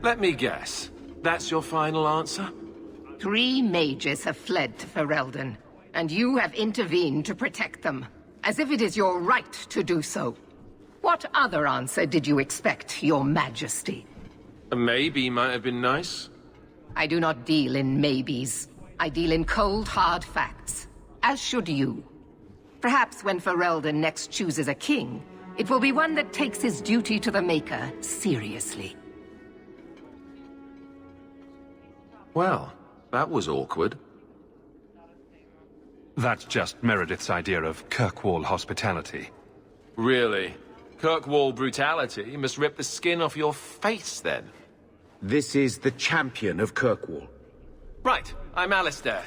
Let me guess. That's your final answer? 3 mages have fled to Ferelden, and you have intervened to protect them, as if it is your right to do so. What other answer did you expect, your majesty? A maybe might have been nice. I do not deal in maybes. I deal in cold, hard facts. As should you. Perhaps when Ferelden next chooses a king, it will be one that takes his duty to the Maker seriously. Well, that was awkward. That's just Meredith's idea of Kirkwall hospitality. Really? Kirkwall brutality must rip the skin off your face, then? This is the champion of Kirkwall. Right, I'm Alistair.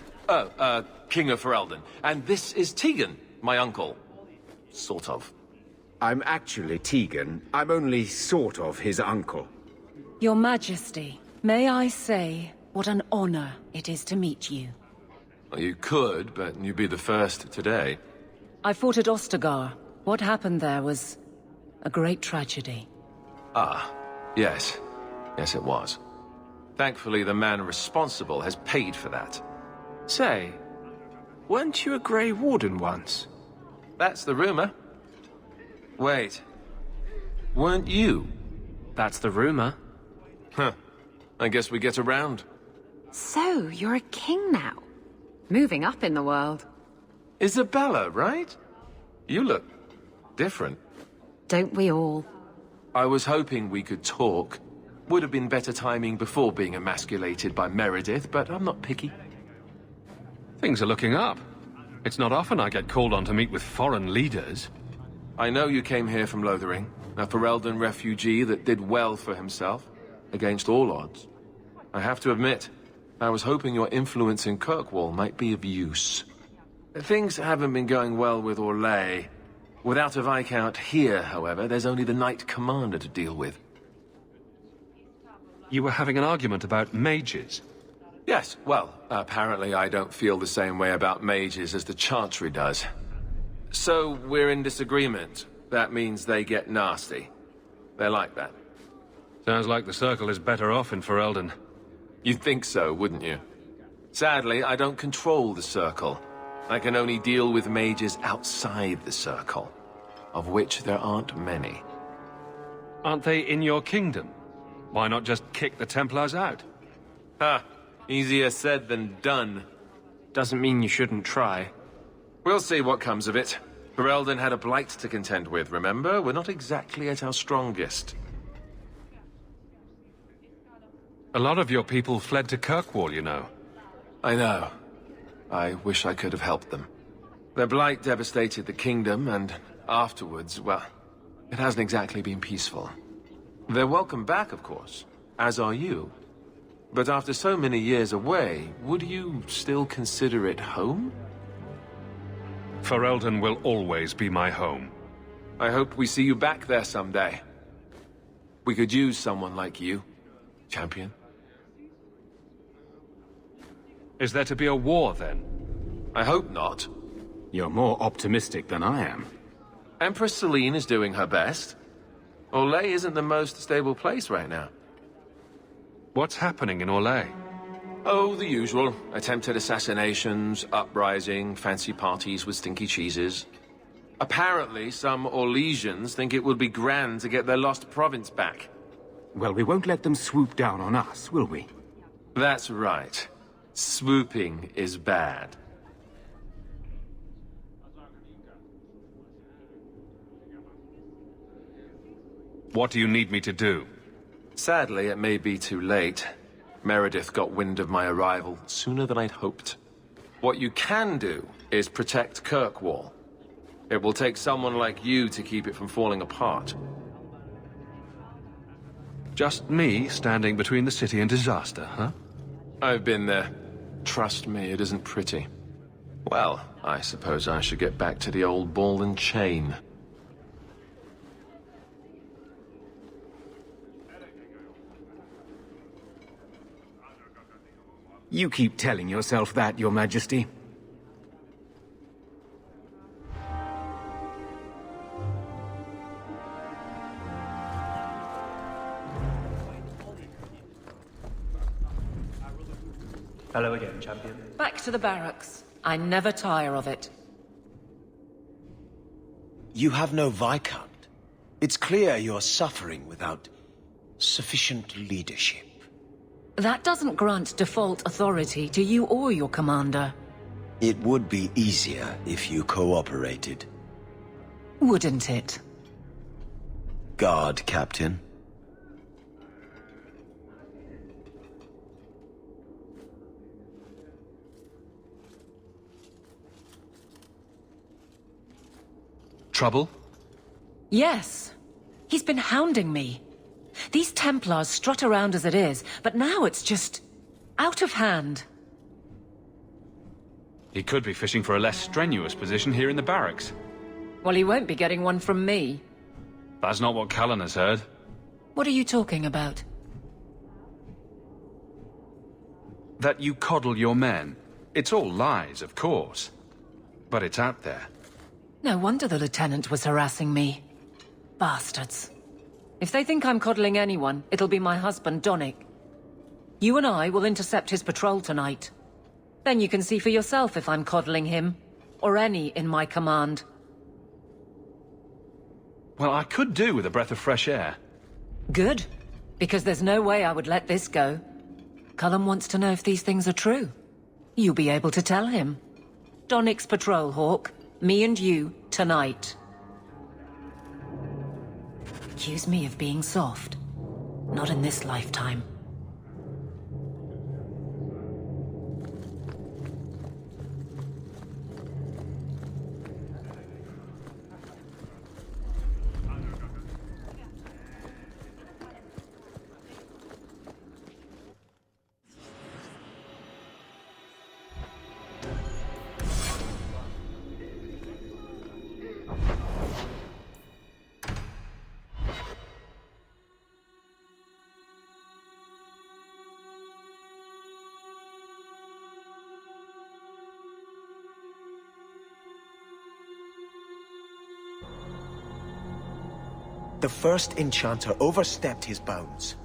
King of Ferelden. And this is Tegan, my uncle. Sort of. I'm actually Tegan. I'm only sort of his uncle. Your Majesty, may I say what an honor it is to meet you. Well, you could, but you'd be the first today. I fought at Ostagar. What happened there was a great tragedy. Ah, yes. Yes, it was. Thankfully, the man responsible has paid for that. Say, weren't you a Grey Warden once? That's the rumor. Wait. Weren't you? That's the rumor. Huh. I guess we get around. So, you're a king now. Moving up in the world. Isabella, right? You look different. Don't we all? I was hoping we could talk. Would have been better timing before being emasculated by Meredith, but I'm not picky. Things are looking up. It's not often I get called on to meet with foreign leaders. I know you came here from Lothering, a Ferelden refugee that did well for himself, against all odds. I have to admit, I was hoping your influence in Kirkwall might be of use. Things haven't been going well with Orlais. Without a Viscount here, however, there's only the Knight Commander to deal with. You were having an argument about mages. Yes, well, apparently I don't feel the same way about mages as the Chantry does. So, we're in disagreement. That means they get nasty. They're like that. Sounds like the Circle is better off in Ferelden. You'd think so, wouldn't you? Sadly, I don't control the Circle. I can only deal with mages outside the Circle, of which there aren't many. Aren't they in your kingdom? Why not just kick the Templars out? Ha! Easier said than done. Doesn't mean you shouldn't try. We'll see what comes of it. Ferelden had a blight to contend with, remember? We're not exactly at our strongest. A lot of your people fled to Kirkwall, you know. I know. I wish I could have helped them. Their blight devastated the kingdom, and afterwards, well, it hasn't exactly been peaceful. They're welcome back, of course, as are you. But after so many years away, would you still consider it home? Ferelden will always be my home. I hope we see you back there someday. We could use someone like you, champion. Is there to be a war, then? I hope not. You're more optimistic than I am. Empress Celine is doing her best. Orlais isn't the most stable place right now. What's happening in Orlais? Oh, the usual. Attempted assassinations, uprising, fancy parties with stinky cheeses. Apparently, some Orlesians think it would be grand to get their lost province back. Well, we won't let them swoop down on us, will we? That's right. Swooping is bad. What do you need me to do? Sadly, it may be too late. Meredith got wind of my arrival sooner than I'd hoped. What you can do is protect Kirkwall. It will take someone like you to keep it from falling apart. Just me standing between the city and disaster, huh? I've been there. Trust me, it isn't pretty. Well, I suppose I should get back to the old ball and chain. You keep telling yourself that, Your Majesty. Hello again, champion. Back to the barracks. I never tire of it. You have no Viscount. It's clear you're suffering without sufficient leadership. That doesn't grant default authority to you or your commander. It would be easier if you cooperated. Wouldn't it? Guard, Captain. Trouble? Yes. He's been hounding me. These Templars strut around as it is, but now it's just out of hand. He could be fishing for a less strenuous position here in the barracks. Well, he won't be getting one from me. That's not what Cullen has heard. What are you talking about? That you coddle your men. It's all lies, of course. But it's out there. No wonder the Lieutenant was harassing me. Bastards. If they think I'm coddling anyone, it'll be my husband, Donnic. You and I will intercept his patrol tonight. Then you can see for yourself if I'm coddling him, or any in my command. Well, I could do with a breath of fresh air. Good, because there's no way I would let this go. Cullen wants to know if these things are true. You'll be able to tell him. Donnic's patrol, Hawke. Me and you, tonight. Accuse me of being soft. Not in this lifetime. The first enchanter overstepped his bounds.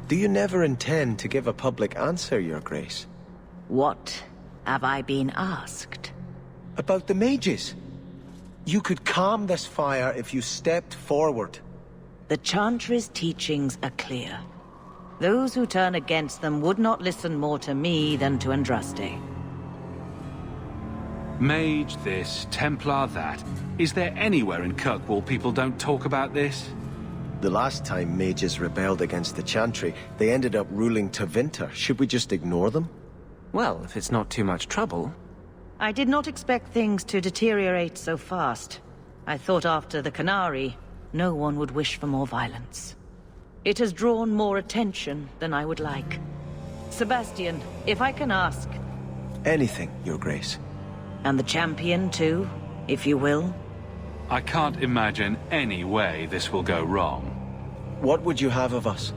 Do you never intend to give a public answer, Your Grace? What have I been asked? About the mages. You could calm this fire if you stepped forward. The Chantry's teachings are clear. Those who turn against them would not listen more to me than to Andraste. Mage this, Templar that. Is there anywhere in Kirkwall people don't talk about this? The last time mages rebelled against the Chantry, they ended up ruling Tevinter. Should we just ignore them? Well, if it's not too much trouble. I did not expect things to deteriorate so fast. I thought after the Canary, no one would wish for more violence. It has drawn more attention than I would like. Sebastian, if I can ask... Anything, Your Grace. And the champion, too, if you will? I can't imagine any way this will go wrong. What would you have of us?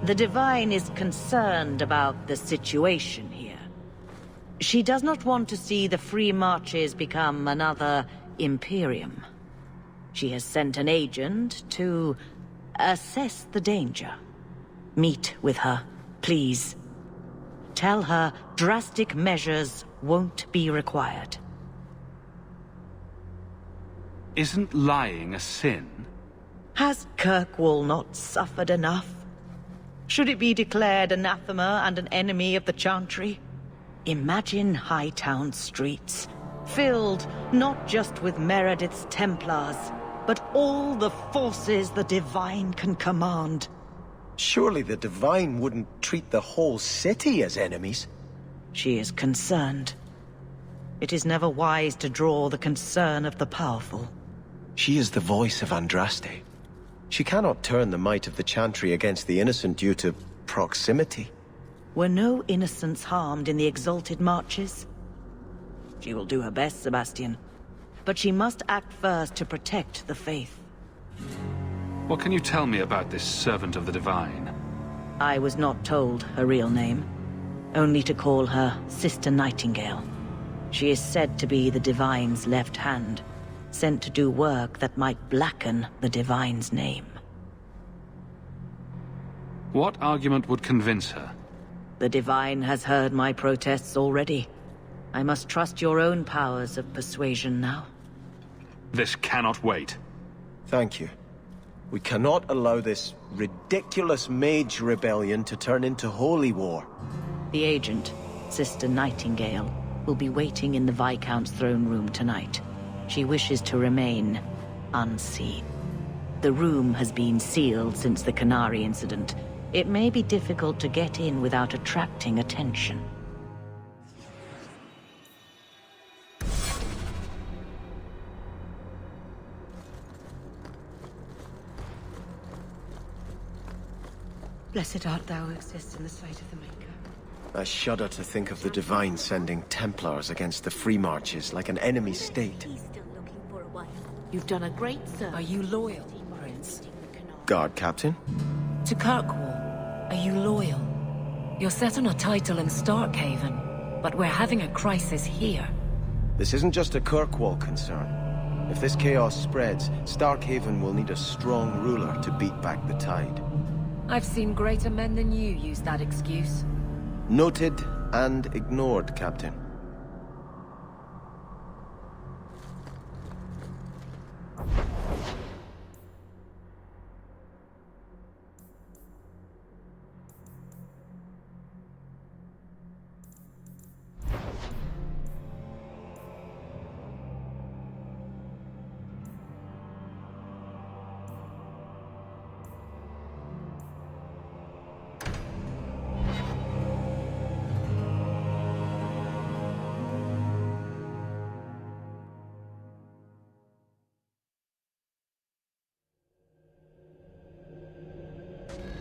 The Divine is concerned about the situation here. She does not want to see the Free Marches become another Imperium. She has sent an agent to assess the danger. Meet with her, please. Tell her drastic measures won't be required. Isn't lying a sin? Has Kirkwall not suffered enough? Should it be declared anathema and an enemy of the Chantry? Imagine Hightown streets, filled not just with Meredith's Templars, but all the forces the Divine can command. Surely the Divine wouldn't treat the whole city as enemies. She is concerned. It is never wise to draw the concern of the powerful. She is the voice of Andraste. She cannot turn the might of the Chantry against the innocent due to proximity. Were no innocents harmed in the exalted marches? She will do her best, Sebastian. But she must act first to protect the faith. What can you tell me about this servant of the Divine? I was not told her real name. Only to call her Sister Nightingale. She is said to be the Divine's left hand, sent to do work that might blacken the Divine's name. What argument would convince her? The Divine has heard my protests already. I must trust your own powers of persuasion now. This cannot wait. Thank you. We cannot allow this ridiculous Mage rebellion to turn into holy war. The agent, Sister Nightingale, will be waiting in the Viscount's throne room tonight. She wishes to remain unseen. The room has been sealed since the Canary incident. It may be difficult to get in without attracting attention. Blessed art thou who exists in the sight of the Maker. I shudder to think of the Divine sending Templars against the Free Marches like an enemy state. You've done a great service. Are you loyal, Prince? Guard Captain? To Kirkwall, are you loyal? You're set on a title in Starkhaven, but we're having a crisis here. This isn't just a Kirkwall concern. If this chaos spreads, Starkhaven will need a strong ruler to beat back the tide. I've seen greater men than you use that excuse. Noted and ignored, Captain.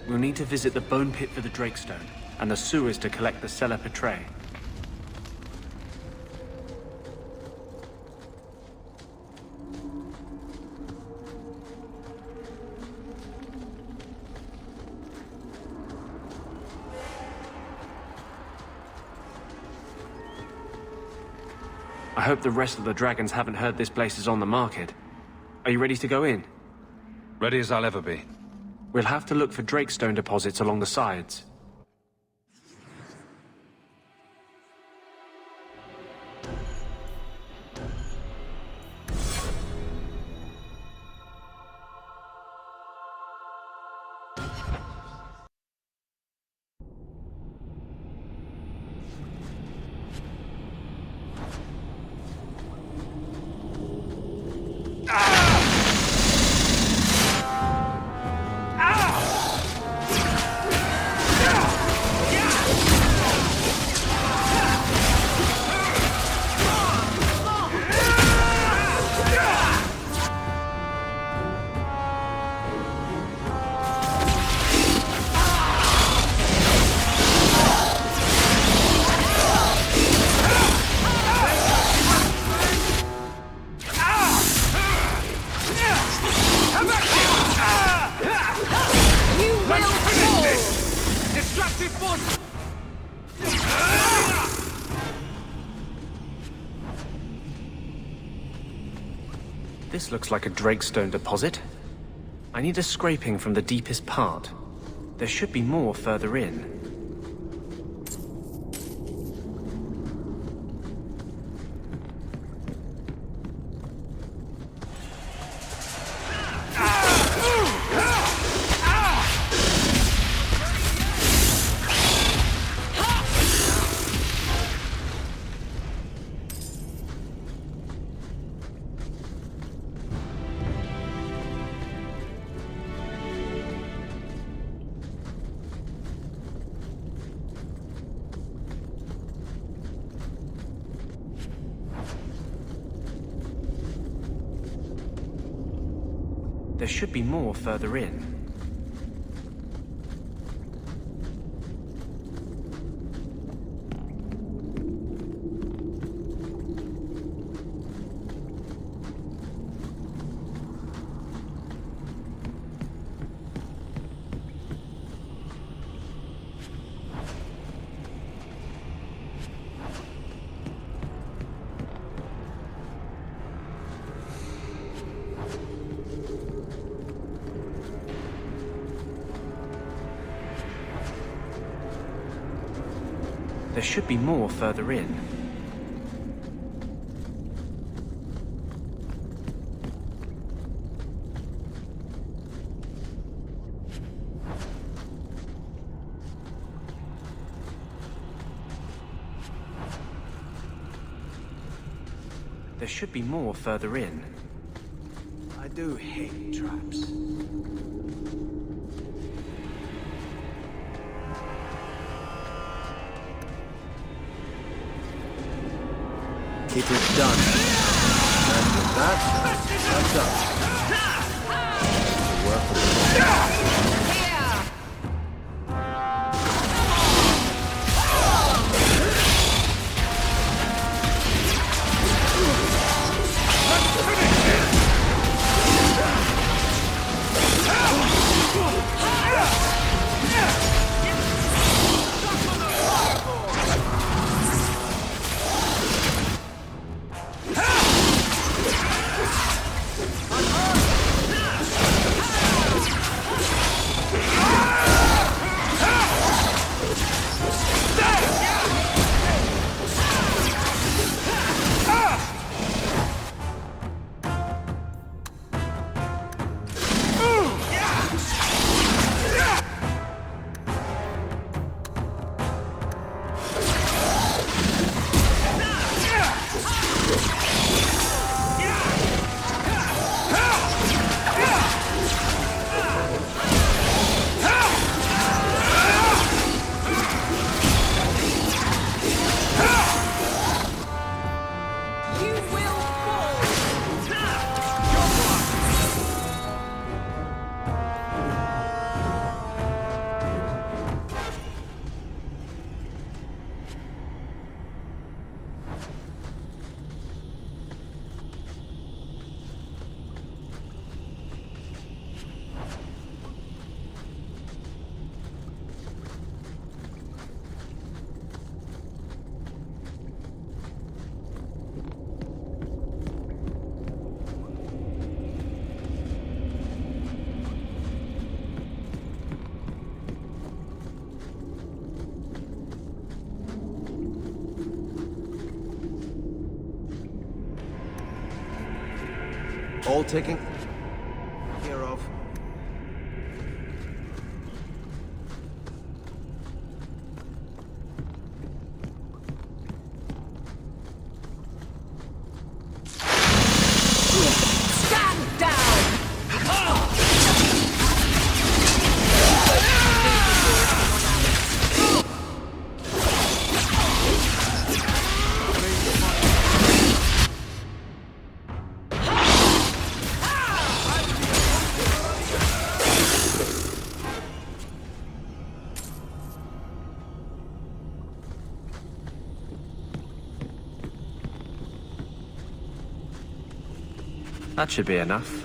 We'll need to visit the Bone Pit for the Drakestone, and the sewers to collect the Pineappletree. I hope the rest of the dragons haven't heard this place is on the market. Are you ready to go in? Ready as I'll ever be. We'll have to look for Drakestone deposits along the sides. This looks like a Drakestone deposit. I need a scraping from the deepest part. There should be more further in. There should be more further in. There should be more further in. There should be more further in. I do hate traps. It is done. And with that, I'm done. The work of the all taken care of. Stand down! That should be enough.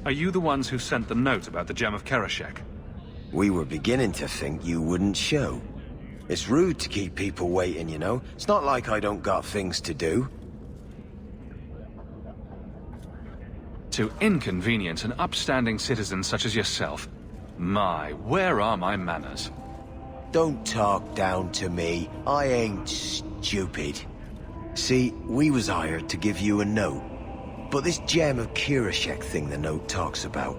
Are you the ones who sent the note about the Gem of Kerashek? We were beginning to think you wouldn't show. It's rude to keep people waiting, you know? It's not like I don't got things to do. To inconvenience an upstanding citizen such as yourself. My, where are my manners? Don't talk down to me. I ain't stupid. See, we was hired to give you a note. But this Gem of Kerashek thing the note talks about,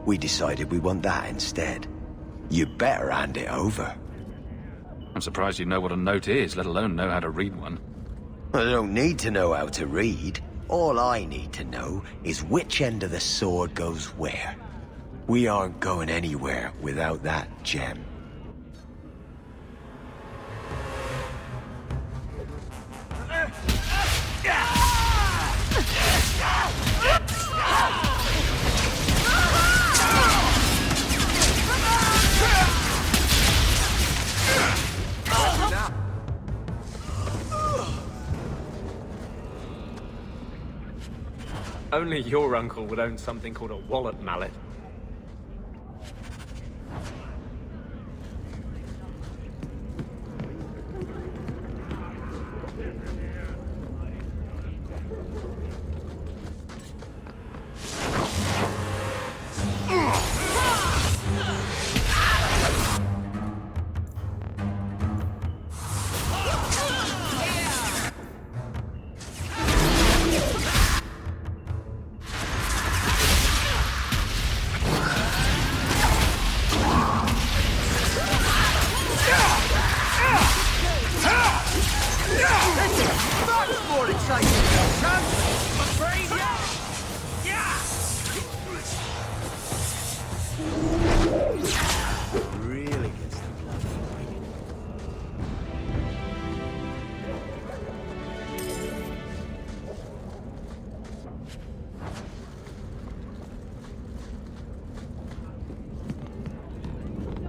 we decided we want that instead. You better hand it over. I'm surprised you know what a note is, let alone know how to read one. I don't need to know how to read. All I need to know is which end of the sword goes where. We aren't going anywhere without that gem. Only your uncle would own something called a wallet mallet.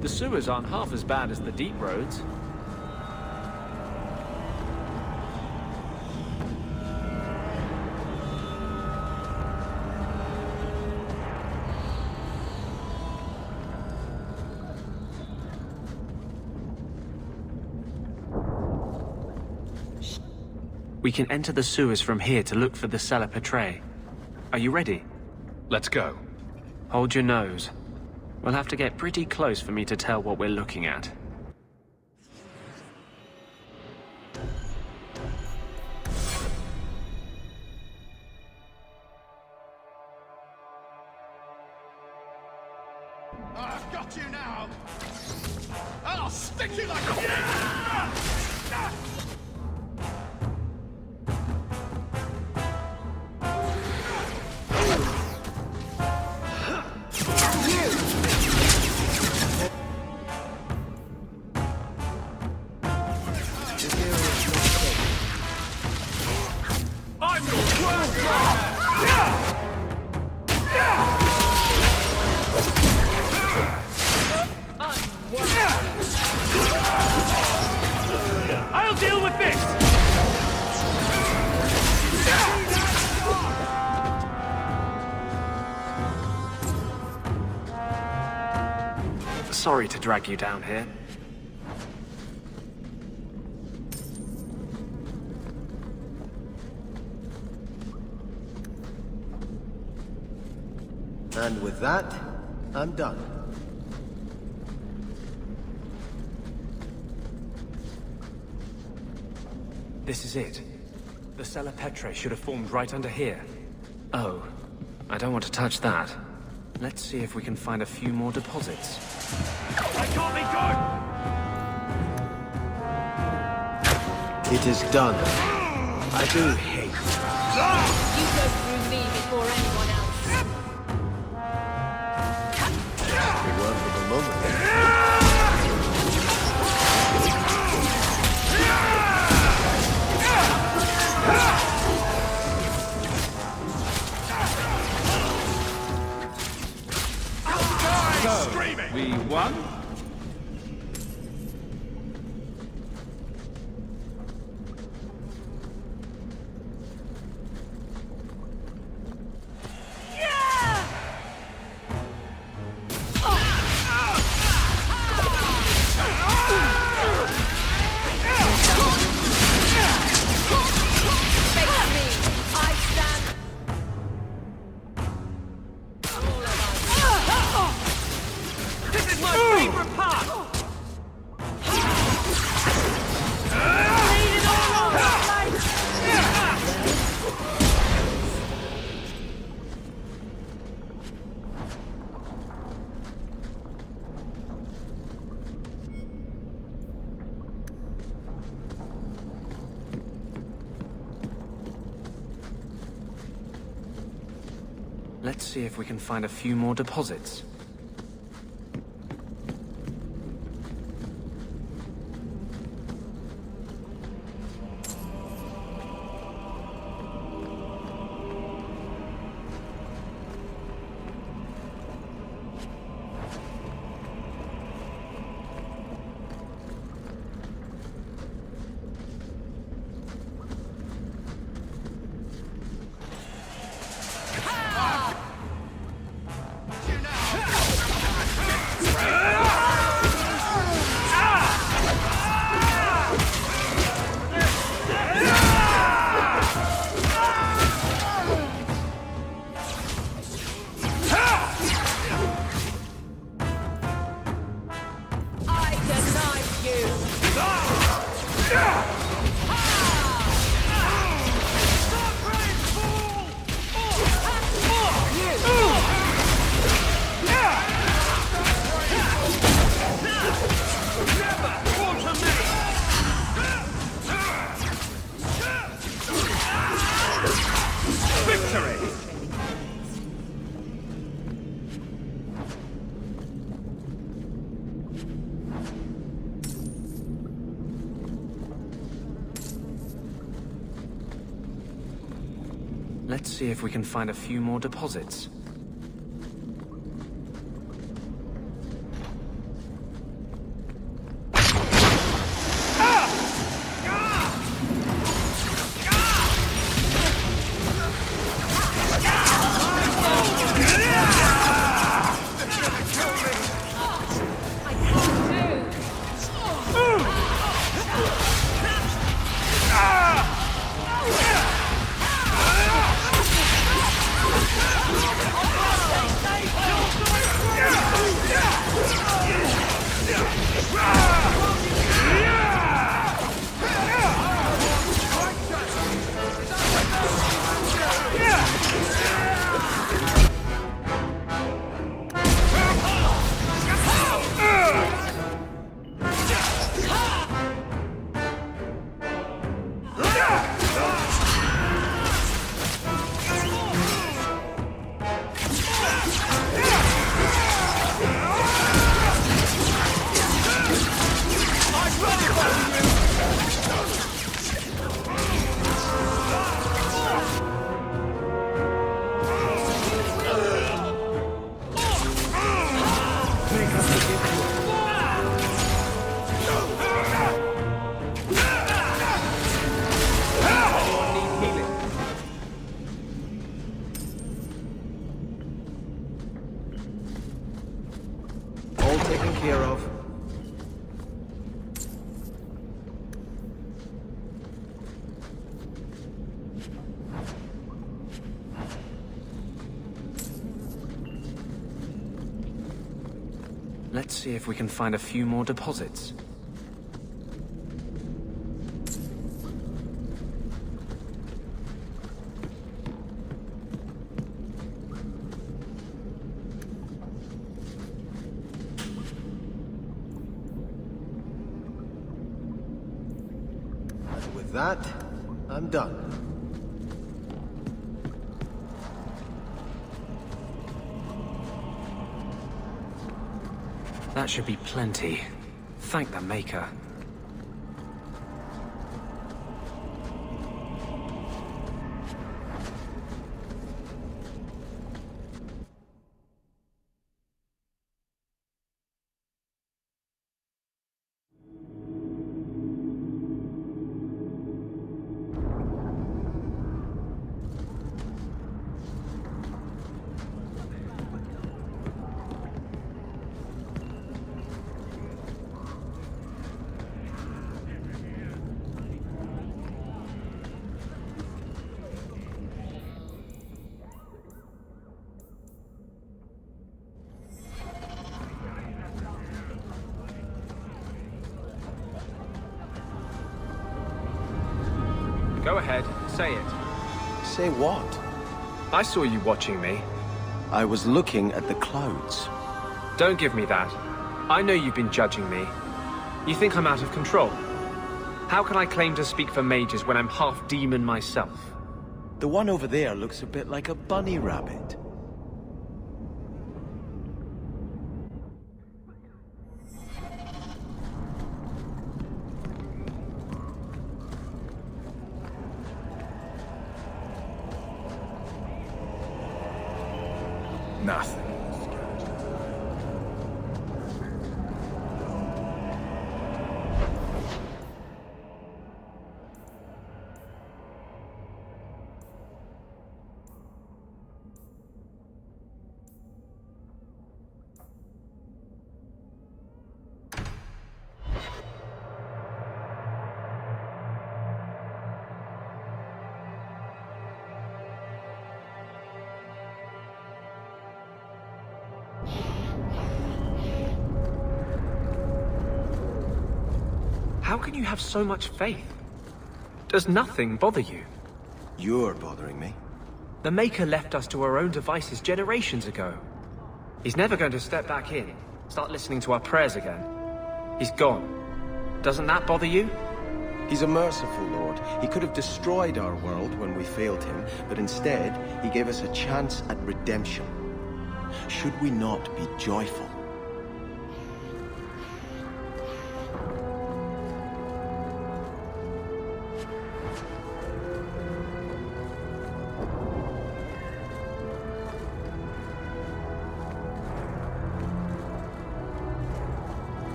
The sewers aren't half as bad as the deep roads. We can enter the sewers from here to look for the Pineappletree. Are you ready? Let's go. Hold your nose. We'll have to get pretty close for me to tell what we're looking at. I've got you now! I'll stick you like a... I'll deal with this! Sorry to drag you down here. And with that, I'm done. This is it. The Pineappletree should have formed right under here. Oh, I don't want to touch that. Let's see if we can find a few more deposits. I can't be good! It is done. I do hate You go through me before anyone else. the work of the moment. We won? Yeah! Let's see if we can find a few more deposits. Let's see if we can find a few more deposits. Let's see if we can find a few more deposits. And with that, I'm done. That should be plenty. Thank the Maker. Go ahead, say it. Say what? I saw you watching me. I was looking at the clouds. Don't give me that. I know you've been judging me. You think I'm out of control? How can I claim to speak for mages when I'm half demon myself? The one over there looks a bit like a bunny rabbit. Nothing. How can you have so much faith? Does nothing bother you? You're bothering me. The Maker left us to our own devices generations ago. He's never going to step back in, start listening to our prayers again. He's gone. Doesn't that bother you? He's a merciful Lord. He could have destroyed our world when we failed him, but instead, he gave us a chance at redemption. Should we not be joyful?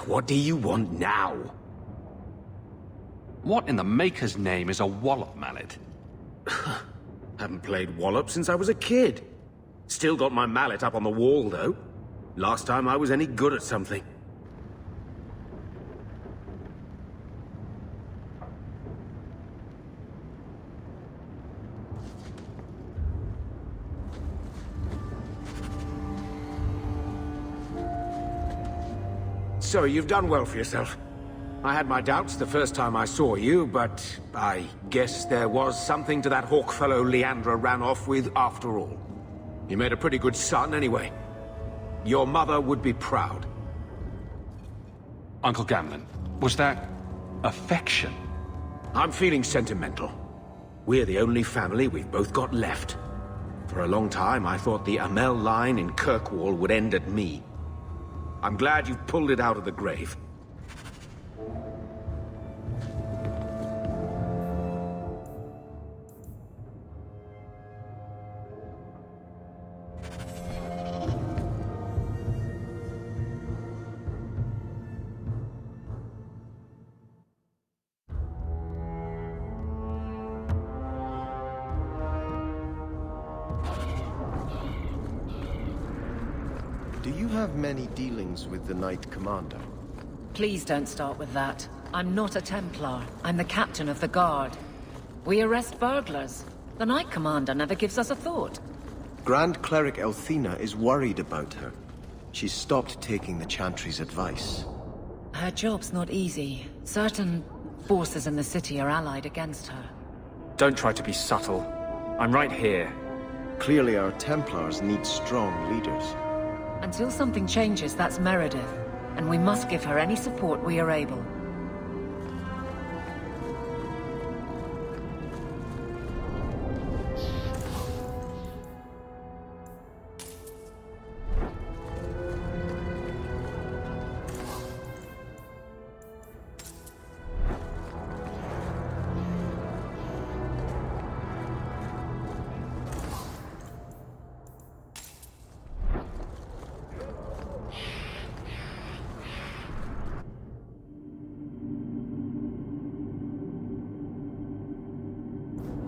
What do you want now? What in the Maker's name is a wallop mallet? Haven't played wallop since I was a kid. Still got my mallet up on the wall, though. Last time I was any good at something. So you've done well for yourself. I had my doubts the first time I saw you, but I guess there was something to that Hawke fellow Leandra ran off with after all. You made a pretty good son anyway. Your mother would be proud. Uncle Gamlen, was that affection? I'm feeling sentimental. We're the only family we've both got left. For a long time, I thought the Amel line in Kirkwall would end at me. I'm glad you've pulled it out of the grave. Do you have many dealings with the Knight Commander? Please don't start with that. I'm not a Templar. I'm the captain of the guard. We arrest burglars. The Knight Commander never gives us a thought. Grand Cleric Elthina is worried about her. She's stopped taking the Chantry's advice. Her job's not easy. Certain forces in the city are allied against her. Don't try to be subtle. I'm right here. Clearly our Templars need strong leaders. Until something changes, that's Meredith. And we must give her any support we are able.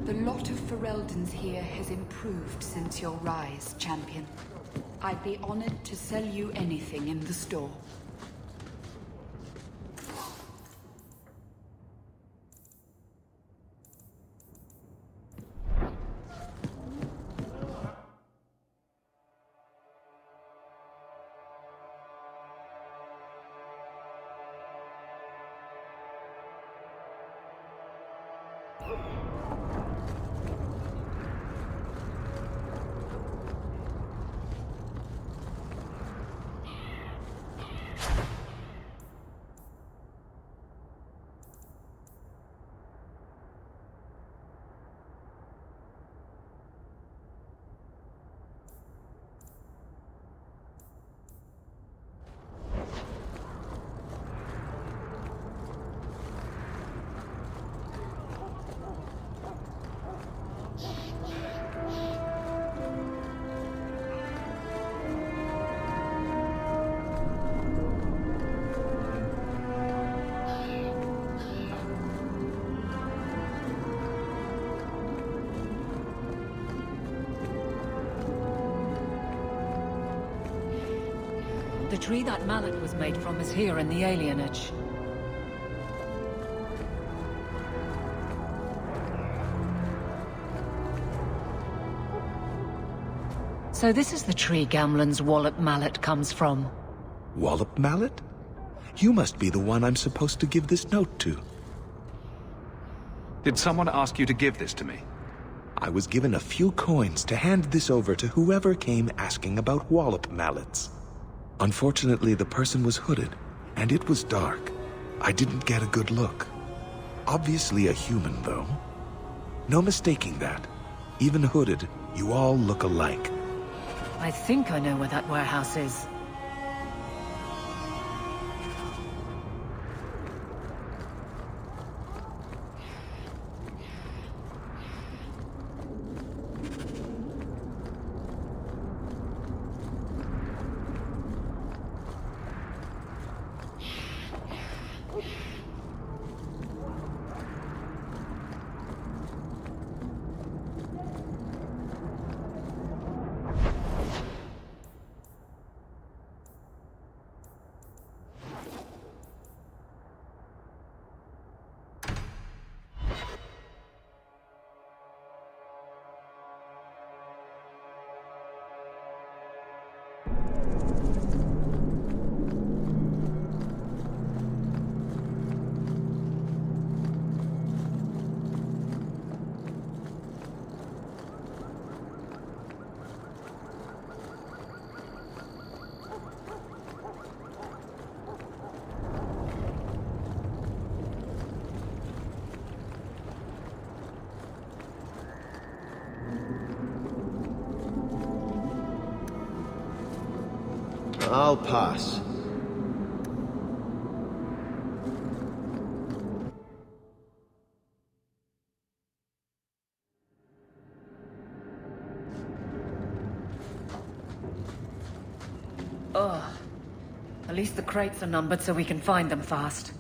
The lot of Fereldans here has improved since your rise, champion. I'd be honored to sell you anything in the store. The tree that mallet was made from is here in the alienage. So this is the tree Gamlen's Wallop mallet comes from. Wallop mallet? You must be the one I'm supposed to give this note to. Did someone ask you to give this to me? I was given a few coins to hand this over to whoever came asking about Wallop mallets. Unfortunately, the person was hooded, and it was dark. I didn't get a good look. Obviously a human, though. No mistaking that. Even hooded, you all look alike. I think I know where that warehouse is. I'll pass. Ugh. At least the crates are numbered so we can find them fast.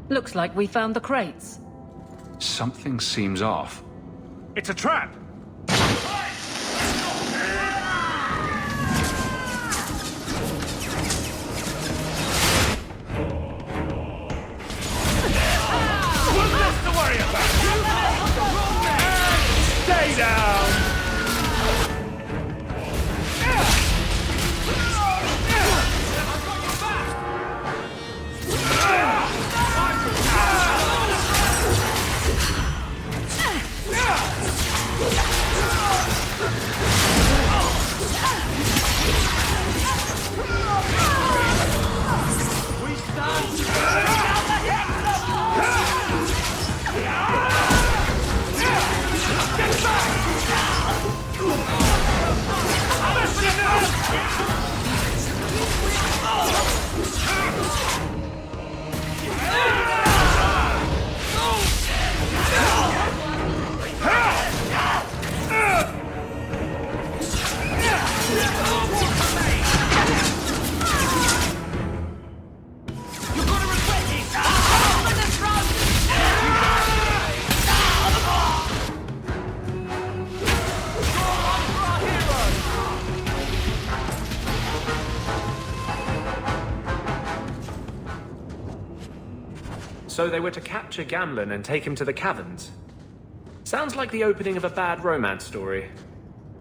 Looks like we found the crates. Something seems off. It's a trap! What's this to worry about? Stay down! So they were to capture Gamlen and take him to the caverns. Sounds like the opening of a bad romance story.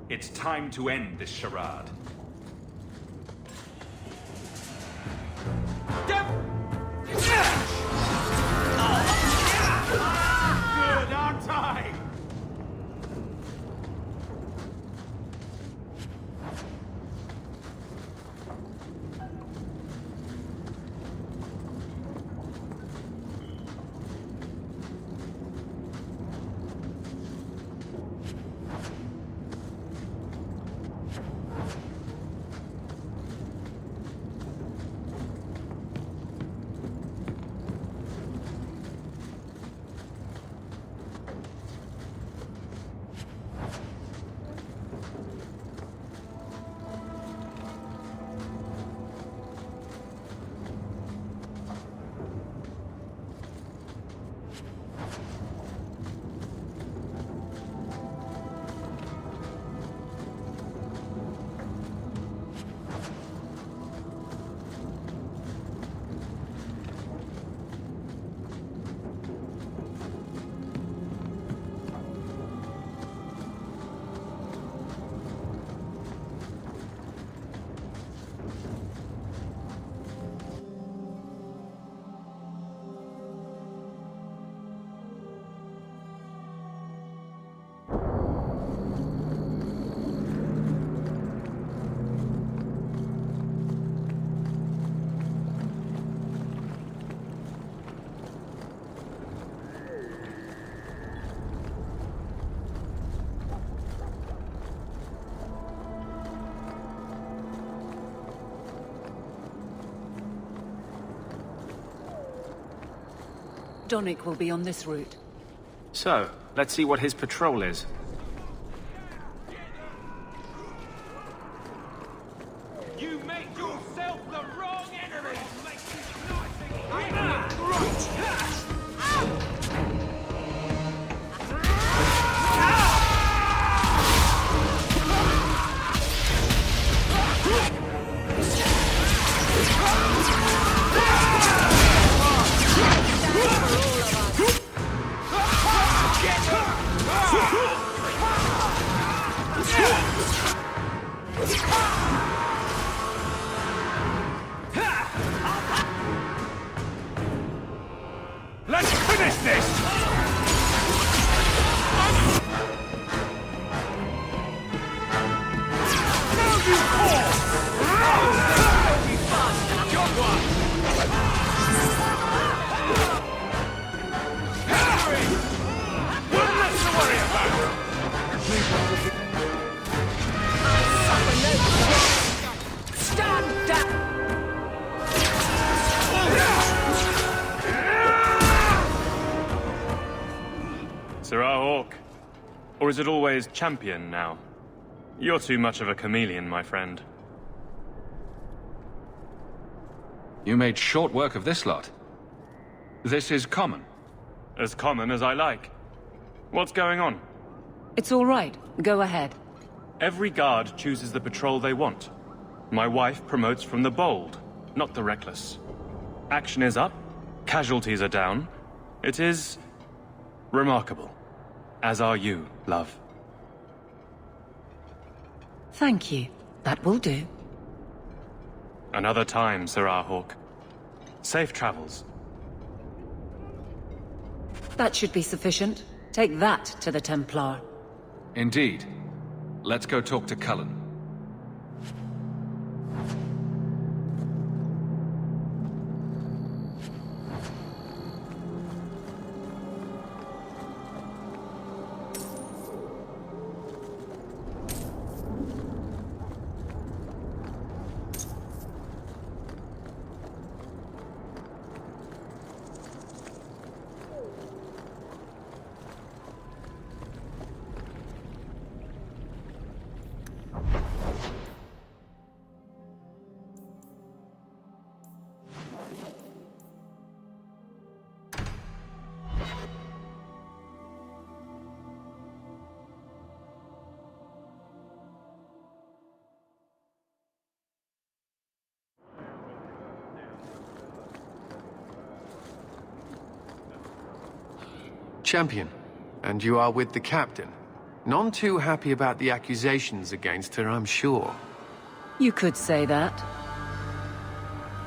It's time to end this charade. Good, aren't I? Donnic will be on this route. So, let's see what his patrol is. You make yourself the wrong enemy! Let's finish this! Sir Hawke. Or is it always champion now? You're too much of a chameleon, my friend. You made short work of this lot. This is common. As common as I like. What's going on? It's all right. Go ahead. Every guard chooses the patrol they want. My wife promotes from the bold, not the reckless. Action is up, casualties are down. It is remarkable. As are you, love. Thank you. That will do. Another time, Sir Hawke. Safe travels. That should be sufficient. Take that to the Templar. Indeed. Let's go talk to Cullen. Champion, and you are with the captain. None too happy about the accusations against her, I'm sure. You could say that.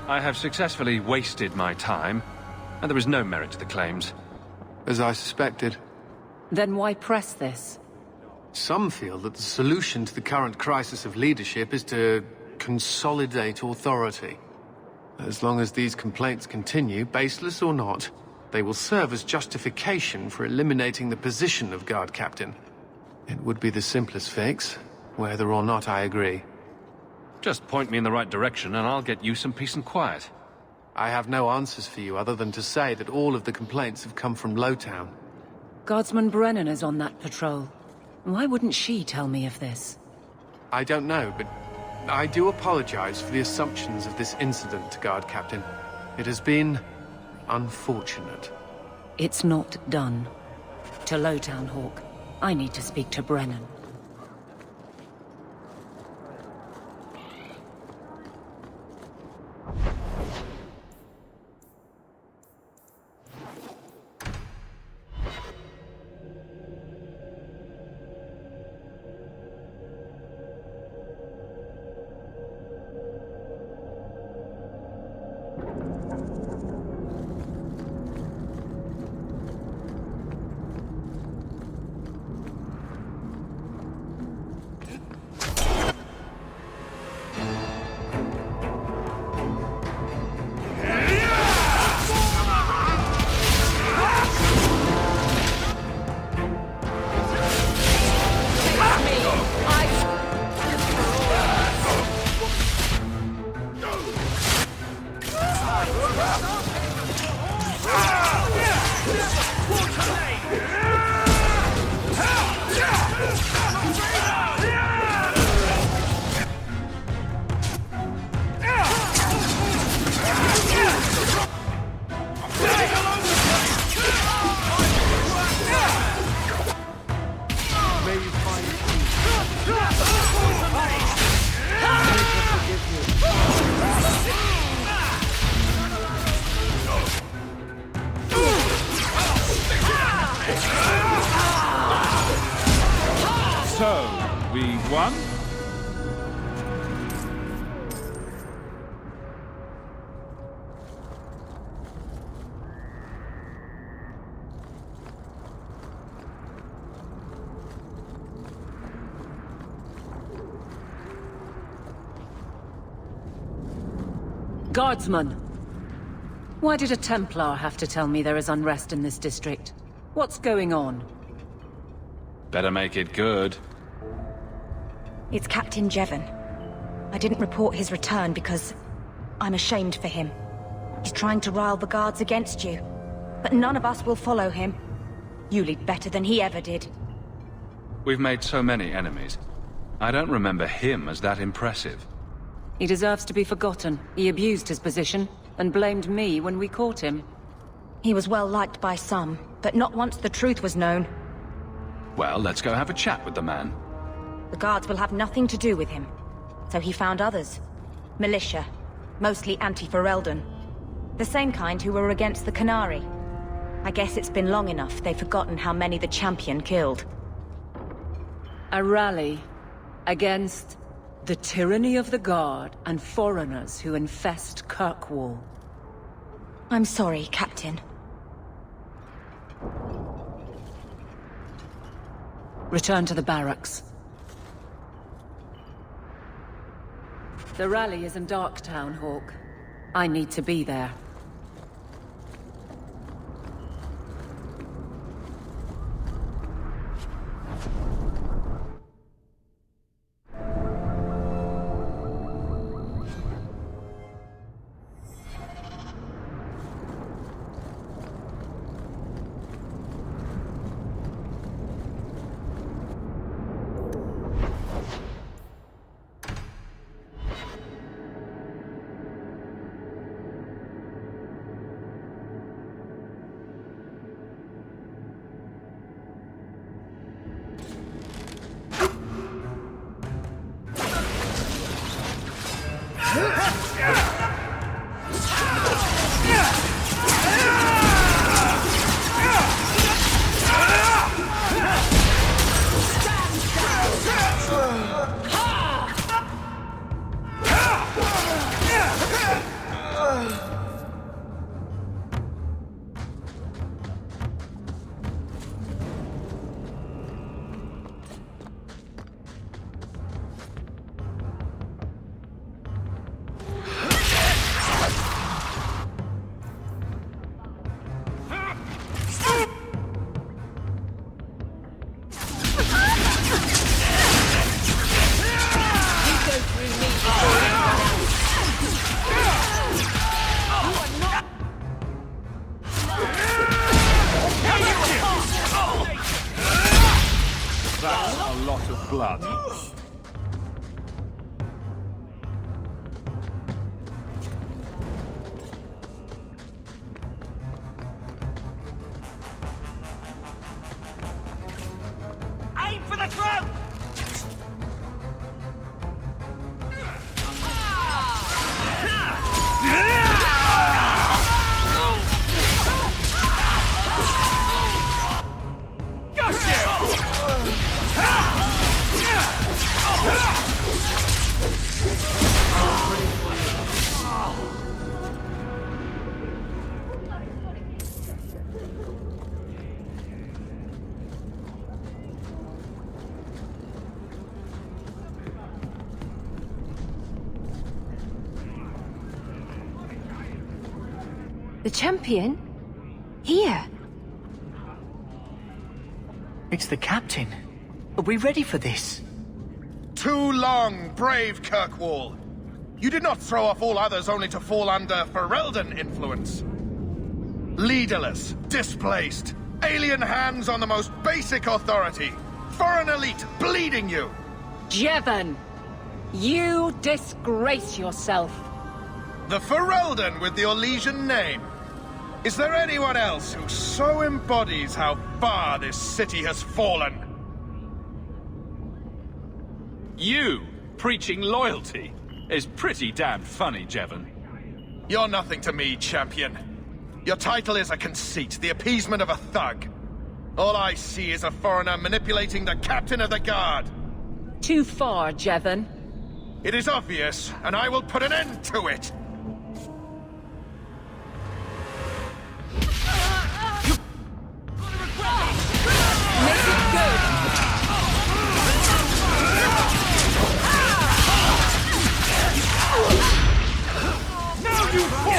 I have successfully wasted my time, and there is no merit to the claims. As I suspected. Then why press this? Some feel that the solution to the current crisis of leadership is to consolidate authority. As long as these complaints continue, baseless or not, they will serve as justification for eliminating the position of guard captain. It would be the simplest fix, whether or not I agree. Just point me in the right direction and I'll get you some peace and quiet. I have no answers for you other than to say that all of the complaints have come from Lowtown. Guardsman Brennan is on that patrol. Why wouldn't she tell me of this? I don't know, but I do apologize for the assumptions of this incident, Guard Captain. It has been unfortunate. It's not done. To Lowtown, Hawke. I need to speak to Brennan. Guardsman! Why did a Templar have to tell me there is unrest in this district? What's going on? Better make it good. It's Captain Jevon. I didn't report his return because I'm ashamed for him. He's trying to rile the guards against you. But none of us will follow him. You lead better than he ever did. We've made so many enemies. I don't remember him as that impressive. He deserves to be forgotten. He abused his position, and blamed me when we caught him. He was well liked by some, but not once the truth was known. Well, let's go have a chat with the man. The guards will have nothing to do with him. So he found others. Militia. Mostly anti-Ferelden. The same kind who were against the Canary. I guess it's been long enough they've forgotten how many the Champion killed. A rally against the tyranny of the Guard and foreigners who infest Kirkwall. I'm sorry, Captain. Return to the barracks. The rally is in Darktown, Hawke. I need to be there. A lot of blood. Aim for the throat! The champion? Here? It's the captain. Are we ready for this? Too long, brave Kirkwall. You did not throw off all others only to fall under Ferelden influence. Leaderless, displaced, alien hands on the most basic authority, foreign elite bleeding you. Jevon! You disgrace yourself. The Ferelden with the Orlesian name. Is there anyone else who so embodies how far this city has fallen? You preaching loyalty is pretty damn funny, Jevon. You're nothing to me, champion. Your title is a conceit, the appeasement of a thug. All I see is a foreigner manipulating the captain of the guard. Too far, Jevon. It is obvious, and I will put an end to it. Make it good! Now you fall!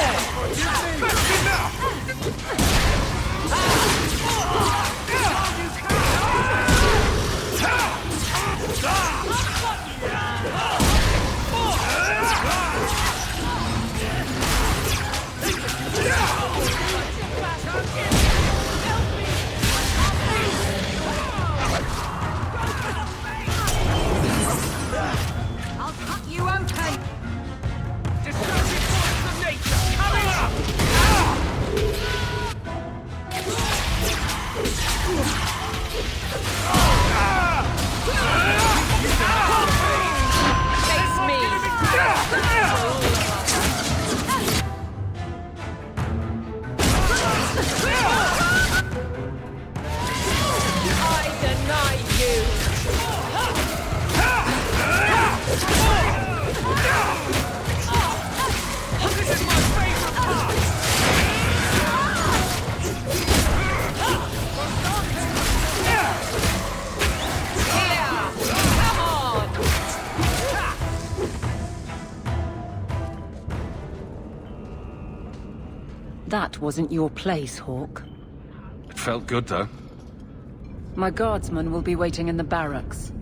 That's enough! I'll cut you open! Disturbing forces of nature, coming up! Face me! I deny you! This is my favorite part! Here! Come on! That wasn't your place, Hawke. It felt good, though. My guardsmen will be waiting in the barracks.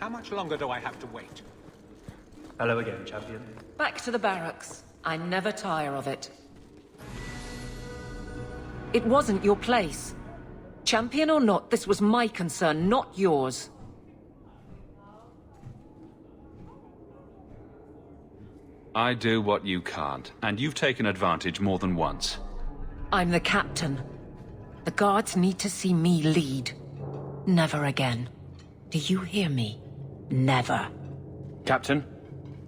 How much longer do I have to wait? Hello again, champion. Back to the barracks. I never tire of it. It wasn't your place. Champion or not, this was my concern, not yours. I do what you can't, and you've taken advantage more than once. I'm the captain. The guards need to see me lead. Never again. Do you hear me? Never. Captain,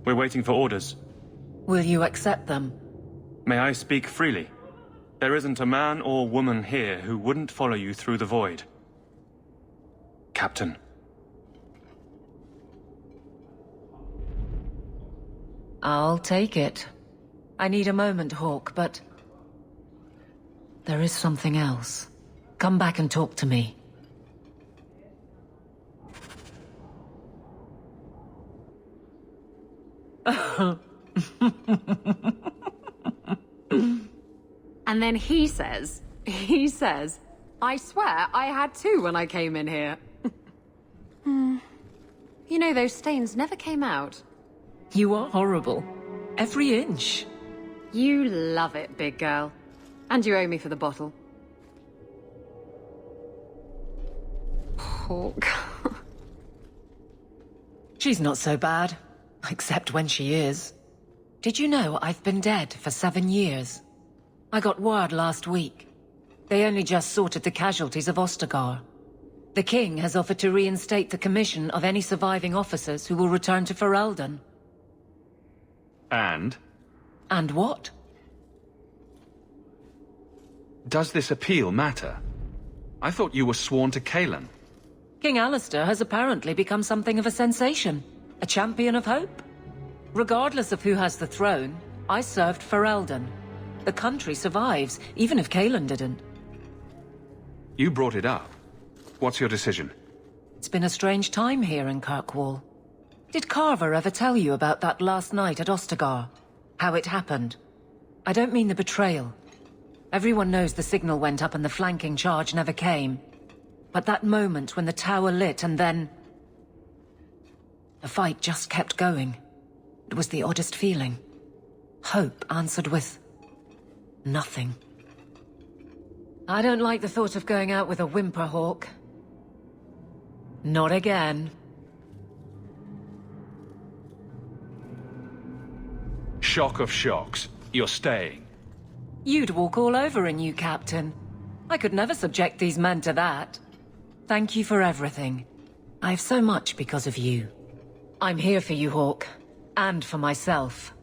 we're waiting for orders. Will you accept them? May I speak freely? There isn't a man or woman here who wouldn't follow you through the void. Captain. I'll take it. I need a moment, Hawke, but... there is something else. Come back and talk to me. And then he says, I swear I had two when I came in here. You know, those stains never came out. You are horrible. Every inch. You love it, big girl. And you owe me for the bottle. Hawke. She's not so bad. Except when she is. Did you know I've been dead for 7 years? I got word last week. They only just sorted the casualties of Ostagar. The king has offered to reinstate the commission of any surviving officers who will return to Ferelden. And? And what? Does this appeal matter? I thought you were sworn to Cullen. King Alistair has apparently become something of a sensation. A champion of hope. Regardless of who has the throne, I served Ferelden. The country survives, even if Cullen didn't. You brought it up. What's your decision? It's been a strange time here in Kirkwall. Did Carver ever tell you about that last night at Ostagar? How it happened? I don't mean the betrayal. Everyone knows the signal went up and the flanking charge never came. But that moment when the tower lit and then... the fight just kept going. It was the oddest feeling. Hope answered with... nothing. I don't like the thought of going out with a whimper, Hawke. Not again. Shock of shocks. You're staying. You'd walk all over a new captain. I could never subject these men to that. Thank you for everything. I've so much because of you. I'm here for you, Hawke. And for myself.